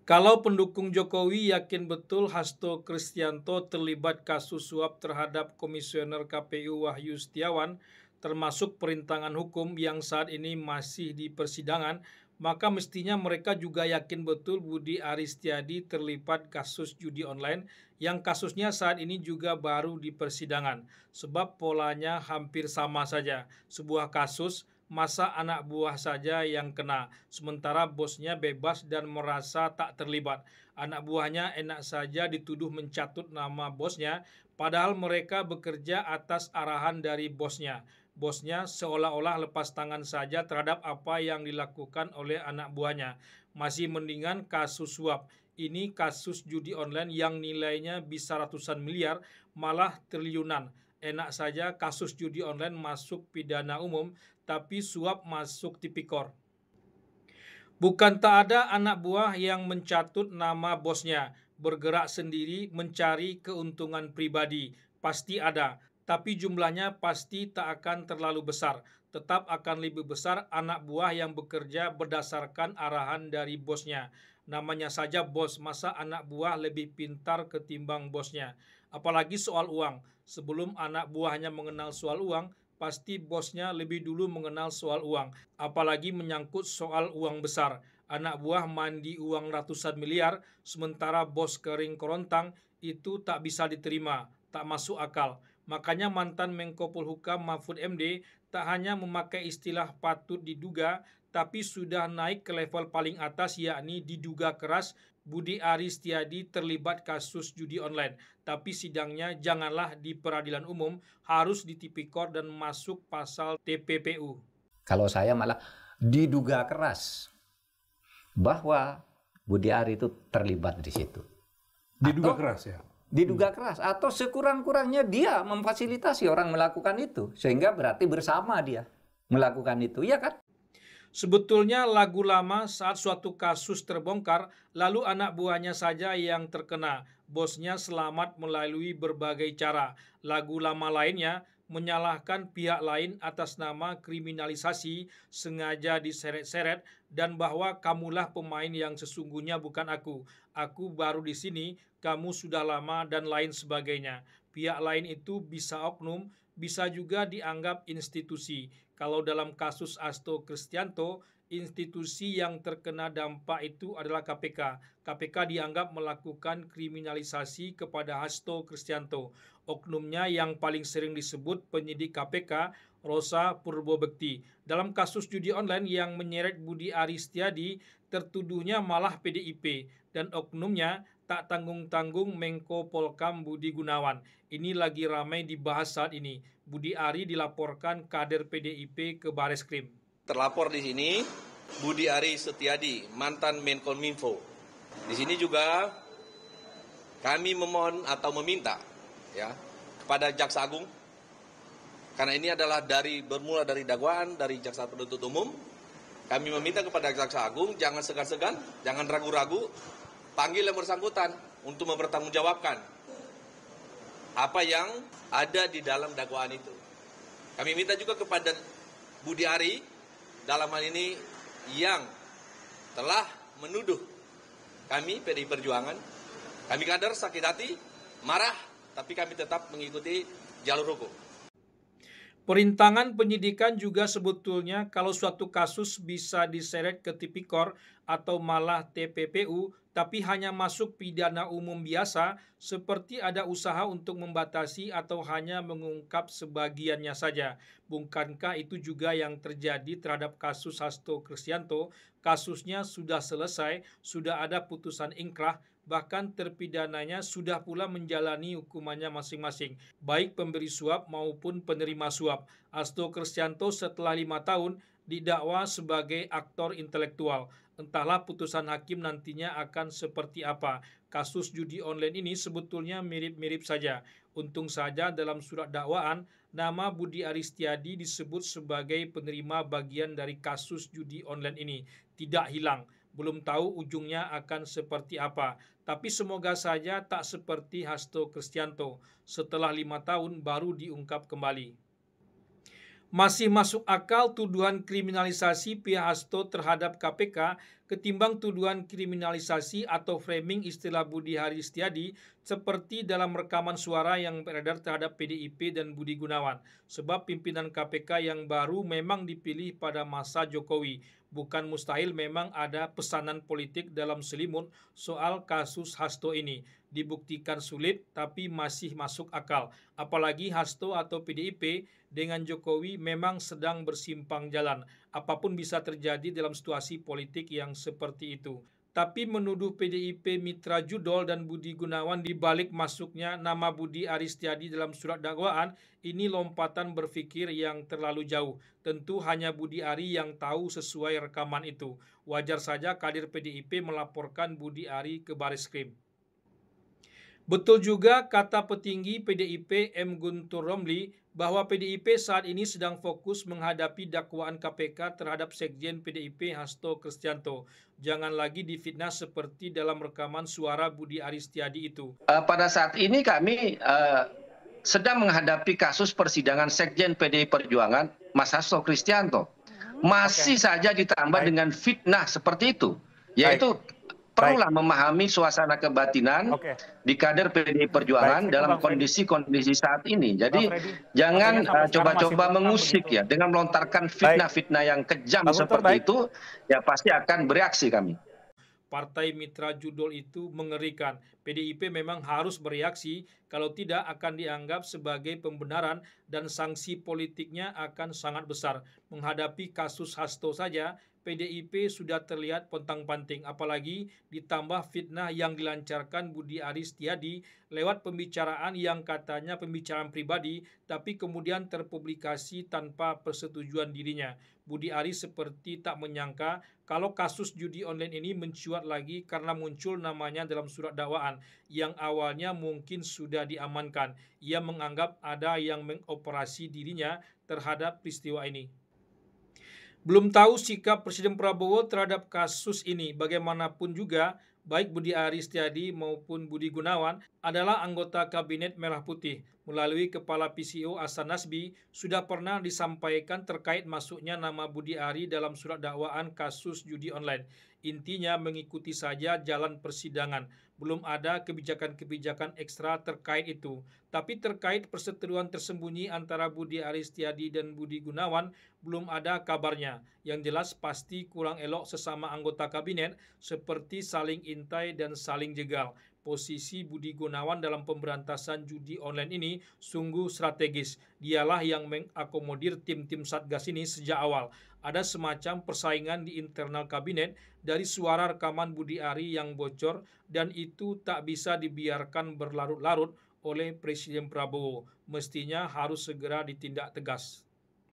Kalau pendukung Jokowi yakin betul Hasto Kristianto terlibat kasus suap terhadap Komisioner KPU Wahyu Setiawan, termasuk perintangan hukum yang saat ini masih di persidangan, maka mestinya mereka juga yakin betul Budi Aris Setiadi terlibat kasus judi online yang kasusnya saat ini juga baru di persidangan. Sebab polanya hampir sama saja. Sebuah kasus, masa anak buah saja yang kena, sementara bosnya bebas dan merasa tak terlibat. Anak buahnya enak saja dituduh mencatut nama bosnya, padahal mereka bekerja atas arahan dari bosnya. Bosnya seolah-olah lepas tangan saja terhadap apa yang dilakukan oleh anak buahnya. Masih mendingan kasus suap. Ini kasus judi online yang nilainya bisa ratusan miliar, malah triliunan. Enak saja kasus judi online masuk pidana umum, tapi suap masuk tipikor. Bukan tak ada anak buah yang mencatut nama bosnya, bergerak sendiri mencari keuntungan pribadi. Pasti ada, tapi jumlahnya pasti tak akan terlalu besar. Tetap akan lebih besar anak buah yang bekerja berdasarkan arahan dari bosnya. Namanya saja bos, masa anak buah lebih pintar ketimbang bosnya? Apalagi soal uang. Sebelum anak buahnya mengenal soal uang, pasti bosnya lebih dulu mengenal soal uang, apalagi menyangkut soal uang besar. Anak buah mandi uang ratusan miliar, sementara bos kering kerontang, itu tak bisa diterima, tak masuk akal. Makanya mantan Menko Polhukam Mahfud MD tak hanya memakai istilah patut diduga, tapi sudah naik ke level paling atas, yakni diduga keras Budi Aris Setiadi terlibat kasus judi online. Tapi sidangnya janganlah di peradilan umum, harus di tipikor dan masuk pasal TPPU. Kalau saya malah diduga keras bahwa Budi Ari itu terlibat di situ. Diduga keras ya? Diduga keras, atau sekurang-kurangnya dia memfasilitasi orang melakukan itu, sehingga berarti bersama dia melakukan itu, ya kan? Sebetulnya lagu lama saat suatu kasus terbongkar, lalu anak buahnya saja yang terkena. Bosnya selamat melalui berbagai cara. Lagu lama lainnya menyalahkan pihak lain atas nama kriminalisasi, sengaja diseret-seret, dan bahwa kamulah pemain yang sesungguhnya bukan aku. Aku baru di sini, kamu sudah lama, dan lain sebagainya. Pihak lain itu bisa oknum, bisa juga dianggap institusi. Kalau dalam kasus Hasto Kristianto, institusi yang terkena dampak itu adalah KPK. KPK dianggap melakukan kriminalisasi kepada Hasto Kristianto. Oknumnya yang paling sering disebut penyidik KPK, Rosa Purbobekti. Dalam kasus judi online yang menyeret Budi Aris Setiadi, tertuduhnya malah PDIP, dan oknumnya tak tanggung-tanggung Menko Polkam Budi Gunawan. Ini lagi ramai dibahas saat ini. Budi Ari dilaporkan kader PDIP ke Bareskrim. Terlapor di sini Budi Aris Setiadi, mantan Menkominfo. Di sini juga kami memohon atau meminta ya kepada Jaksa Agung, karena ini adalah bermula dari dakwaan dari Jaksa Penuntut Umum. Kami meminta kepada Jaksa Agung jangan segan-segan, jangan ragu-ragu, panggil yang bersangkutan untuk mempertanggungjawabkan apa yang ada di dalam dakwaan itu. Kami minta juga kepada Budi Ari dalam hal ini yang telah menuduh kami PDI Perjuangan, kami kader sakit hati, marah, tapi kami tetap mengikuti jalur hukum. Perintangan penyidikan juga sebetulnya kalau suatu kasus bisa diseret ke tipikor atau malah TPPU, tapi hanya masuk pidana umum biasa, seperti ada usaha untuk membatasi atau hanya mengungkap sebagiannya saja. Bukankah itu juga yang terjadi terhadap kasus Hasto Kristianto? Kasusnya sudah selesai, sudah ada putusan ingkrah, bahkan terpidananya sudah pula menjalani hukumannya masing-masing, baik pemberi suap maupun penerima suap. Hasto Kristianto setelah 5 tahun didakwa sebagai aktor intelektual. Entahlah putusan hakim nantinya akan seperti apa. Kasus judi online ini sebetulnya mirip-mirip saja. Untung saja dalam surat dakwaan, nama Budi Aris Setiadi disebut sebagai penerima bagian dari kasus judi online ini. Tidak hilang. Belum tahu ujungnya akan seperti apa. Tapi semoga saja tak seperti Hasto Kristianto. Setelah 5 tahun baru diungkap kembali. Masih masuk akal tuduhan kriminalisasi pihak Hasto terhadap KPK ketimbang tuduhan kriminalisasi atau framing istilah Budi Ari Setiadi seperti dalam rekaman suara yang beredar terhadap PDIP dan Budi Gunawan. Sebab pimpinan KPK yang baru memang dipilih pada masa Jokowi. Bukan mustahil memang ada pesanan politik dalam selimut soal kasus Hasto ini. Dibuktikan sulit tapi masih masuk akal. Apalagi Hasto atau PDIP dengan Jokowi memang sedang bersimpang jalan. Apapun bisa terjadi dalam situasi politik yang seperti itu. Tapi menuduh PDIP mitra judol dan Budi Gunawan di balik masuknya nama Budi Ari Setiadi dalam surat dakwaan, ini lompatan berpikir yang terlalu jauh. Tentu hanya Budi Ari yang tahu sesuai rekaman itu. Wajar saja kader PDIP melaporkan Budi Ari ke Baris Krim. Betul juga kata petinggi PDIP M. Guntur Romli bahwa PDIP saat ini sedang fokus menghadapi dakwaan KPK terhadap Sekjen PDIP Hasto Kristianto. Jangan lagi difitnah seperti dalam rekaman suara Budi Ari Setiadi itu. Pada saat ini kami sedang menghadapi kasus persidangan Sekjen PDI Perjuangan Mas Hasto Kristianto. Masih saja ditambah dengan fitnah seperti itu, yaitu perlulah memahami suasana kebatinan di kader PDI Perjuangan dalam kondisi-kondisi saat ini. Jadi jangan coba-coba mengusik ya dengan melontarkan fitnah-fitnah yang kejam seperti itu, ya pasti akan bereaksi kami. Partai mitra judol itu mengerikan. PDIP memang harus bereaksi, kalau tidak akan dianggap sebagai pembenaran dan sanksi politiknya akan sangat besar. Menghadapi kasus Hasto saja, PDIP sudah terlihat pontang-panting, apalagi ditambah fitnah yang dilancarkan Budi Ari Setiadi lewat pembicaraan yang katanya pembicaraan pribadi, tapi kemudian terpublikasi tanpa persetujuan dirinya. Budi Ari seperti tak menyangka kalau kasus judi online ini mencuat lagi karena muncul namanya dalam surat dakwaan yang awalnya mungkin sudah diamankan. Ia menganggap ada yang mengoperasi dirinya terhadap peristiwa ini. Belum tahu sikap Presiden Prabowo terhadap kasus ini. Bagaimanapun juga, baik Budi Ari Setiadi maupun Budi Gunawan adalah anggota Kabinet Merah Putih. Melalui Kepala PCO Hasan Nasbi, sudah pernah disampaikan terkait masuknya nama Budi Ari dalam surat dakwaan kasus judi online. Intinya mengikuti saja jalan persidangan. Belum ada kebijakan-kebijakan ekstra terkait itu. Tapi terkait perseteruan tersembunyi antara Budi Ari Setiadi dan Budi Gunawan, belum ada kabarnya. Yang jelas pasti kurang elok sesama anggota kabinet seperti saling intai dan saling jegal. Posisi Budi Gunawan dalam pemberantasan judi online ini sungguh strategis. Dialah yang mengakomodir tim-tim Satgas ini sejak awal. Ada semacam persaingan di internal kabinet dari suara rekaman Budi Ari yang bocor dan itu tak bisa dibiarkan berlarut-larut oleh Presiden Prabowo. Mestinya harus segera ditindak tegas.